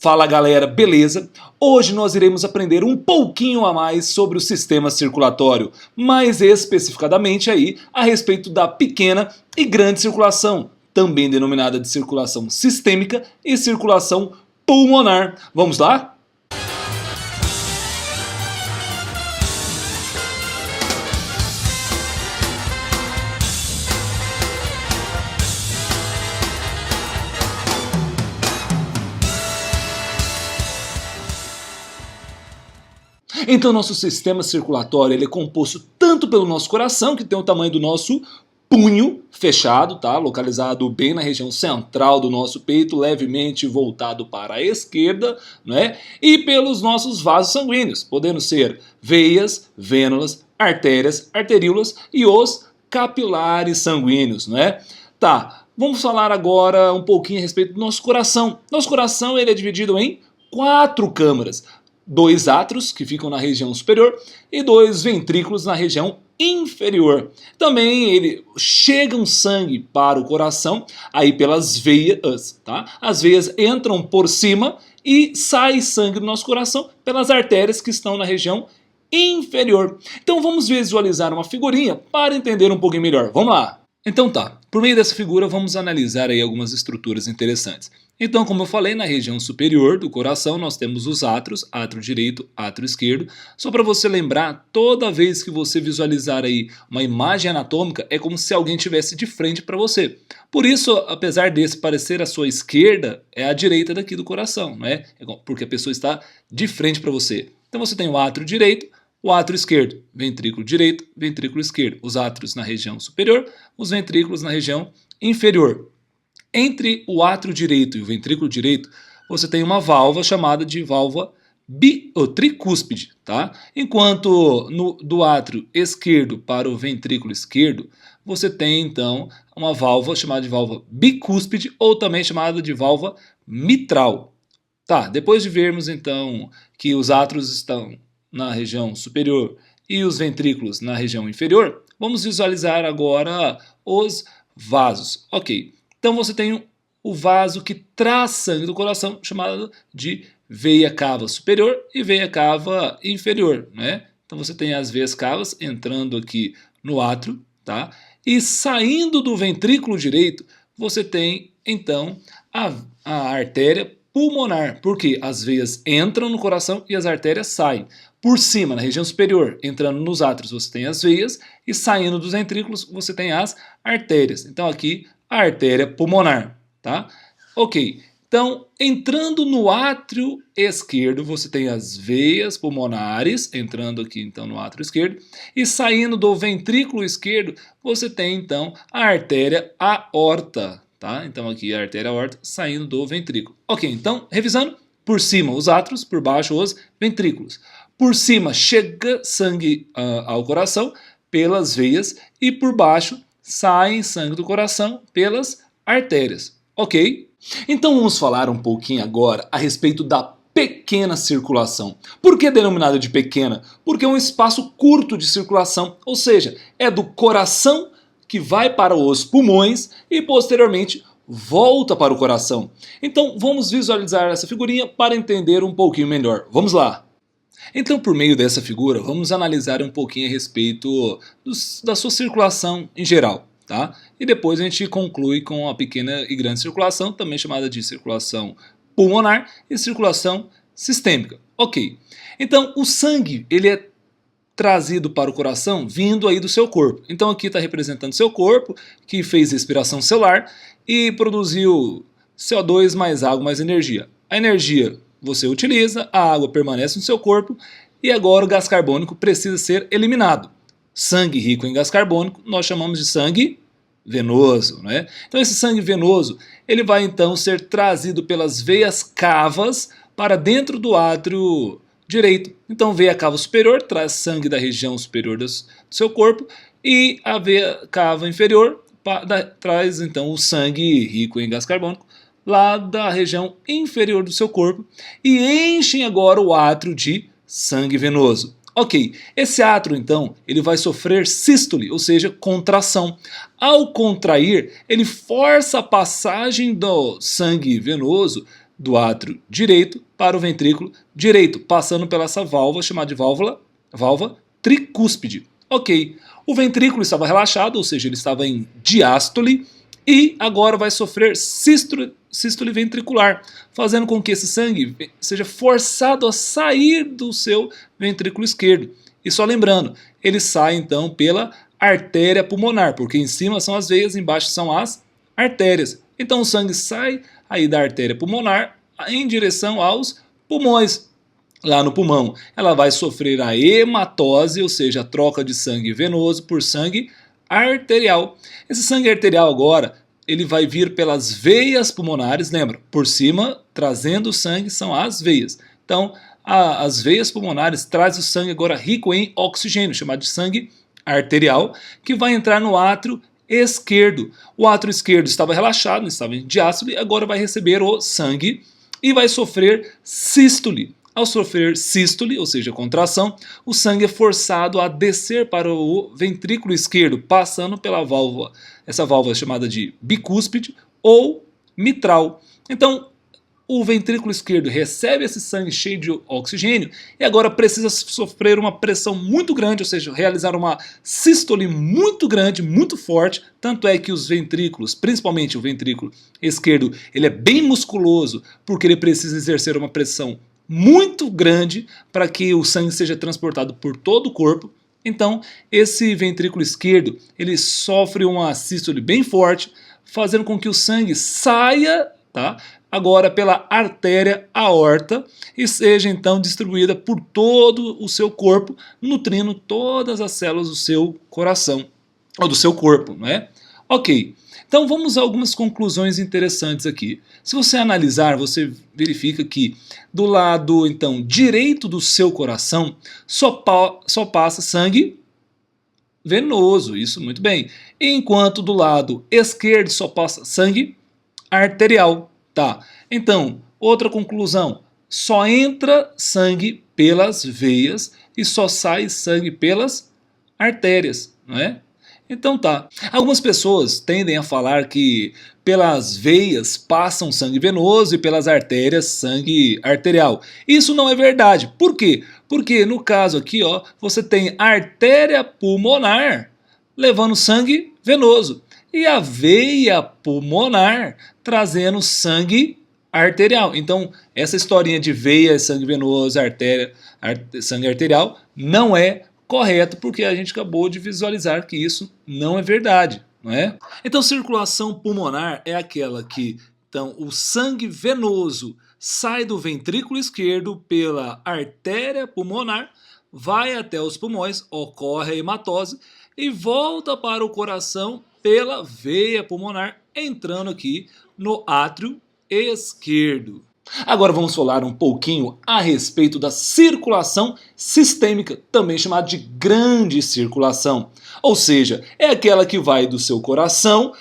Fala galera, beleza? Hoje nós iremos aprender um pouquinho a mais sobre o sistema circulatório, mais especificadamente aí a respeito da pequena e grande circulação, também denominada de circulação sistêmica e circulação pulmonar. Vamos lá? Então nosso sistema circulatório ele é composto tanto pelo nosso coração, que tem o tamanho do nosso punho fechado, tá? Localizado bem na região central do nosso peito, levemente voltado para a esquerda, né? E pelos nossos vasos sanguíneos, podendo ser veias, vênulas, artérias, arteríolas e os capilares sanguíneos, né? Tá, vamos falar agora um pouquinho a respeito do nosso coração. Nosso coração ele é dividido em 4 câmaras. 2 átrios, que ficam na região superior, e 2 ventrículos na região inferior. Também ele chega um sangue para o coração, aí pelas veias, tá? As veias entram por cima e sai sangue do nosso coração pelas artérias que estão na região inferior. Então vamos visualizar uma figurinha para entender um pouquinho melhor. Vamos lá! Então tá, por meio dessa figura vamos analisar aí algumas estruturas interessantes. Então, como eu falei, na região superior do coração nós temos os átrios, átrio direito, átrio esquerdo. Só para você lembrar, toda vez que você visualizar aí uma imagem anatômica, é como se alguém estivesse de frente para você. Por isso, apesar desse parecer a sua esquerda, é a direita daqui do coração, não é? Porque a pessoa está de frente para você. Então você tem o átrio direito, o átrio esquerdo, ventrículo direito, ventrículo esquerdo. Os átrios na região superior, os ventrículos na região inferior. Entre o átrio direito e o ventrículo direito, você tem uma válvula chamada de válvula tricúspide, tá? Enquanto do átrio esquerdo para o ventrículo esquerdo, você tem então uma válvula chamada de válvula bicúspide ou também chamada de válvula mitral. Tá, depois de vermos então que os átrios estão na região superior e os ventrículos na região inferior, vamos visualizar agora os vasos. Ok. Então você tem o vaso que traz sangue do coração, chamado de veia cava superior e veia cava inferior, né? Então você tem as veias cavas entrando aqui no átrio, tá? E saindo do ventrículo direito, você tem então a artéria pulmonar, porque as veias entram no coração e as artérias saem. Por cima, na região superior, entrando nos átrios, você tem as veias e saindo dos ventrículos, você tem as artérias. Então aqui a artéria pulmonar, tá? Ok, então entrando no átrio esquerdo, você tem as veias pulmonares, entrando aqui então no átrio esquerdo, e saindo do ventrículo esquerdo, você tem então a artéria aorta, tá? Então aqui a artéria aorta saindo do ventrículo. Ok, então revisando, por cima os átrios, por baixo os ventrículos. Por cima chega sangue ao coração pelas veias e por baixo sai sangue do coração pelas artérias, ok? Então vamos falar um pouquinho agora a respeito da pequena circulação. Por que denominada de pequena? Porque é um espaço curto de circulação, ou seja, é do coração que vai para os pulmões e posteriormente volta para o coração. Então vamos visualizar essa figurinha para entender um pouquinho melhor. Vamos lá! Então, por meio dessa figura, vamos analisar um pouquinho a respeito da sua circulação em geral, tá? E depois a gente conclui com a pequena e grande circulação, também chamada de circulação pulmonar e circulação sistêmica. Ok, então o sangue ele é trazido para o coração vindo aí do seu corpo. Então aqui está representando seu corpo, que fez respiração celular e produziu CO2 mais água mais energia. A energia você utiliza, a água permanece no seu corpo e agora o gás carbônico precisa ser eliminado. Sangue rico em gás carbônico nós chamamos de sangue venoso, né? Então esse sangue venoso ele vai então ser trazido pelas veias cavas para dentro do átrio direito. Então veia cava superior traz sangue da região superior do seu corpo e a veia cava inferior traz então o sangue rico em gás carbônico lá da região inferior do seu corpo e enchem agora o átrio de sangue venoso. Ok, esse átrio então ele vai sofrer sístole, ou seja, contração. Ao contrair, ele força a passagem do sangue venoso do átrio direito para o ventrículo direito, passando pela essa válvula chamada de válvula tricúspide. Ok, o ventrículo estava relaxado, ou seja, ele estava em diástole, e agora vai sofrer sístole ventricular, fazendo com que esse sangue seja forçado a sair do seu ventrículo esquerdo. E só lembrando, ele sai então pela artéria pulmonar, porque em cima são as veias, embaixo são as artérias. Então o sangue sai aí da artéria pulmonar em direção aos pulmões. Lá no pulmão, ela vai sofrer a hematose, ou seja, a troca de sangue venoso por sangue arterial. Esse sangue arterial agora, ele vai vir pelas veias pulmonares, lembra? Por cima, trazendo o sangue, são as veias. Então, as veias pulmonares trazem o sangue agora rico em oxigênio, chamado de sangue arterial, que vai entrar no átrio esquerdo. O átrio esquerdo estava relaxado, estava em diástole, agora vai receber o sangue e vai sofrer sístole. Ao sofrer sístole, ou seja, contração, o sangue é forçado a descer para o ventrículo esquerdo, passando pela válvula, essa válvula é chamada de bicúspide ou mitral. Então, o ventrículo esquerdo recebe esse sangue cheio de oxigênio e agora precisa sofrer uma pressão muito grande, ou seja, realizar uma sístole muito grande, muito forte, tanto é que os ventrículos, principalmente o ventrículo esquerdo, ele é bem musculoso, porque ele precisa exercer uma pressão muito grande para que o sangue seja transportado por todo o corpo. Então, esse ventrículo esquerdo, ele sofre uma sístole bem forte, fazendo com que o sangue saia, tá, agora pela artéria aorta e seja então distribuída por todo o seu corpo, nutrindo todas as células do seu coração, ou do seu corpo, não é? Ok. Então vamos a algumas conclusões interessantes aqui. Se você analisar, você verifica que do lado então direito do seu coração só passa sangue venoso, isso muito bem. Enquanto do lado esquerdo só passa sangue arterial, tá? Então, outra conclusão, só entra sangue pelas veias e só sai sangue pelas artérias, não é? Então tá. Algumas pessoas tendem a falar que pelas veias passam sangue venoso e pelas artérias sangue arterial. Isso não é verdade. Por quê? Porque no caso aqui, ó, você tem artéria pulmonar levando sangue venoso e a veia pulmonar trazendo sangue arterial. Então, essa historinha de veia, sangue venoso, artéria, sangue arterial não é correto, porque a gente acabou de visualizar que isso não é verdade, não é? Então, circulação pulmonar é aquela que então, o sangue venoso sai do ventrículo esquerdo pela artéria pulmonar, vai até os pulmões, ocorre a hematose e volta para o coração pela veia pulmonar, entrando aqui no átrio esquerdo. Agora vamos falar um pouquinho a respeito da circulação sistêmica, também chamada de grande circulação. Ou seja, é aquela que vai do seu coração,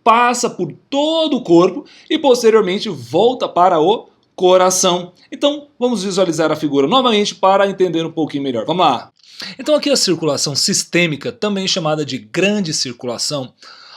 passa por todo o corpo e posteriormente volta para o coração. Então vamos visualizar a figura novamente para entender um pouquinho melhor. Vamos lá. Então aqui a circulação sistêmica, também chamada de grande circulação,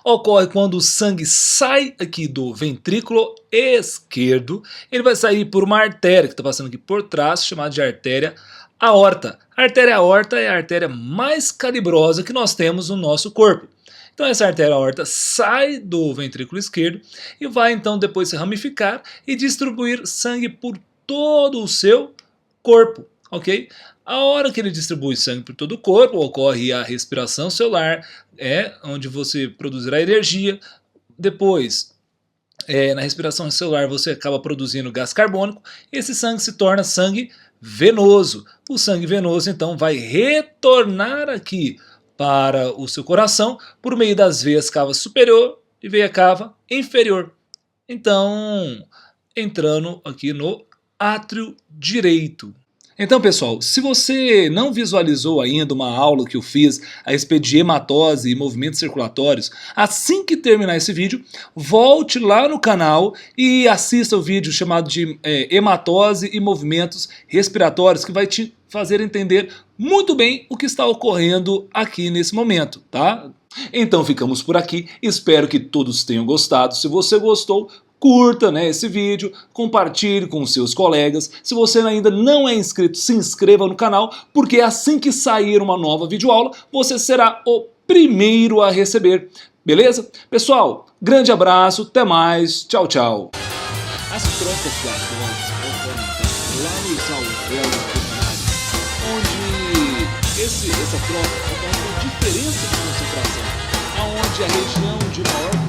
ocorre quando o sangue sai aqui do ventrículo esquerdo, ele vai sair por uma artéria que está passando aqui por trás, chamada de artéria aorta. A artéria aorta é a artéria mais calibrosa que nós temos no nosso corpo. Então essa artéria aorta sai do ventrículo esquerdo e vai então depois se ramificar e distribuir sangue por todo o seu corpo, ok? A hora que ele distribui sangue por todo o corpo, ocorre a respiração celular, onde você produzirá energia. Depois, na respiração celular, você acaba produzindo gás carbônico. Esse sangue se torna sangue venoso. O sangue venoso, então, vai retornar aqui para o seu coração por meio das veias cava superior e veia cava inferior. Então, entrando aqui no átrio direito. Então, pessoal, se você não visualizou ainda uma aula que eu fiz a respeito de hematose e movimentos circulatórios, assim que terminar esse vídeo, volte lá no canal e assista o vídeo chamado de hematose e movimentos respiratórios, que vai te fazer entender muito bem o que está ocorrendo aqui nesse momento, tá? Então ficamos por aqui, espero que todos tenham gostado. Se você gostou, curta, né, esse vídeo, compartilhe com seus colegas. Se você ainda não é inscrito, se inscreva no canal, porque assim que sair uma nova videoaula, você será o primeiro a receber. Beleza? Pessoal, grande abraço, até mais, tchau, tchau. As trocas platônicas ocorrem lá nos alvéolos pulmonares, onde essa troca ocorre com diferença de concentração, aonde a região de maior